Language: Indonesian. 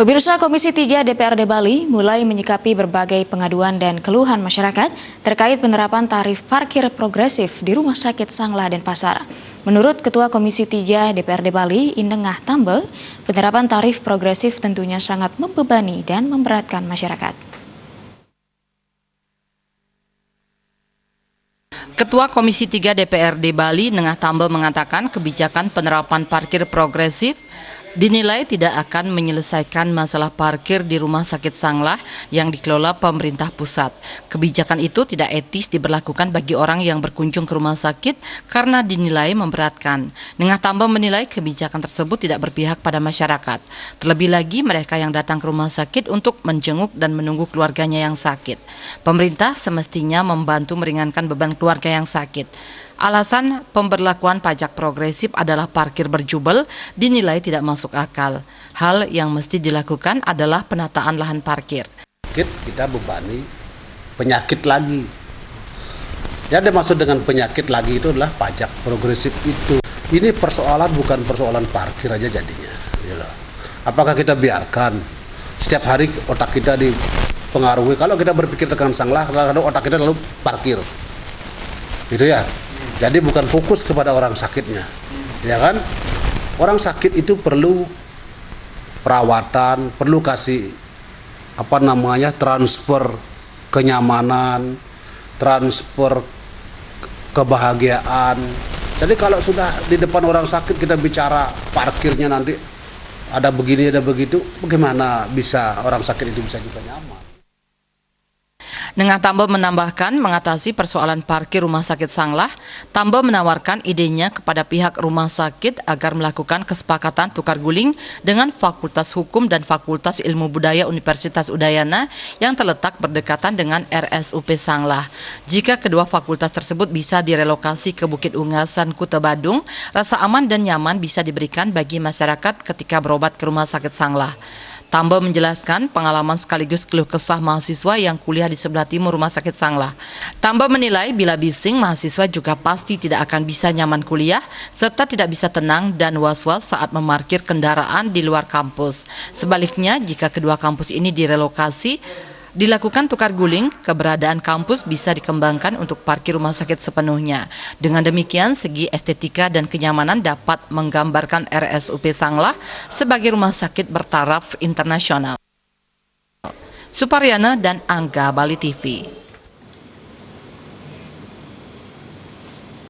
Pemirsa, Komisi 3 DPRD Bali mulai menyikapi berbagai pengaduan dan keluhan masyarakat terkait penerapan tarif parkir progresif di Rumah Sakit Sanglah Denpasar. Menurut Ketua Komisi 3 DPRD Bali, Indengah Tambe, penerapan tarif progresif tentunya sangat membebani dan memberatkan masyarakat. Ketua Komisi 3 DPRD Bali, Indengah Tambe, mengatakan kebijakan penerapan parkir progresif dinilai tidak akan menyelesaikan masalah parkir di Rumah Sakit Sanglah yang dikelola pemerintah pusat. Kebijakan itu tidak etis diberlakukan bagi orang yang berkunjung ke rumah sakit karena dinilai memberatkan. Indengah Tambe menilai kebijakan tersebut tidak berpihak pada masyarakat. Terlebih lagi mereka yang datang ke rumah sakit untuk menjenguk dan menunggu keluarganya yang sakit. Pemerintah semestinya membantu meringankan beban keluarga yang sakit. Alasan pemberlakuan pajak progresif adalah parkir berjubel dinilai tidak masuk akal. Hal yang mesti dilakukan adalah penataan lahan parkir. Kita bebani penyakit lagi. Yang dimaksud dengan penyakit lagi itu adalah pajak progresif itu. Ini persoalan bukan persoalan parkir aja jadinya. Apakah kita biarkan setiap hari otak kita dipengaruhi? Kalau kita berpikir tekan Sanglah, kadang-kadang otak kita lalu parkir. Gitu ya. Jadi bukan fokus kepada orang sakitnya, ya kan? Orang sakit itu perlu perawatan, perlu kasih transfer kenyamanan, transfer kebahagiaan. Jadi kalau sudah di depan orang sakit kita bicara parkirnya nanti ada begini ada begitu, bagaimana bisa orang sakit itu bisa juga nyaman? Indengah Tambe menambahkan mengatasi persoalan parkir Rumah Sakit Sanglah, Tambe menawarkan idenya kepada pihak rumah sakit agar melakukan kesepakatan tukar guling dengan Fakultas Hukum dan Fakultas Ilmu Budaya Universitas Udayana yang terletak berdekatan dengan RSUP Sanglah. Jika kedua fakultas tersebut bisa direlokasi ke Bukit Unggasan, Kuta Badung, rasa aman dan nyaman bisa diberikan bagi masyarakat ketika berobat ke Rumah Sakit Sanglah. Tambe menjelaskan pengalaman sekaligus keluh kesah mahasiswa yang kuliah di sebelah timur Rumah Sakit Sanglah. Tambe menilai bila bising, mahasiswa juga pasti tidak akan bisa nyaman kuliah serta tidak bisa tenang dan was-was saat memarkir kendaraan di luar kampus. Sebaliknya, jika kedua kampus ini direlokasi, dilakukan tukar guling, keberadaan kampus bisa dikembangkan untuk parkir rumah sakit sepenuhnya. Dengan demikian, segi estetika dan kenyamanan dapat menggambarkan RSUP Sanglah sebagai rumah sakit bertaraf internasional. Suparyana dan Angga, Bali TV.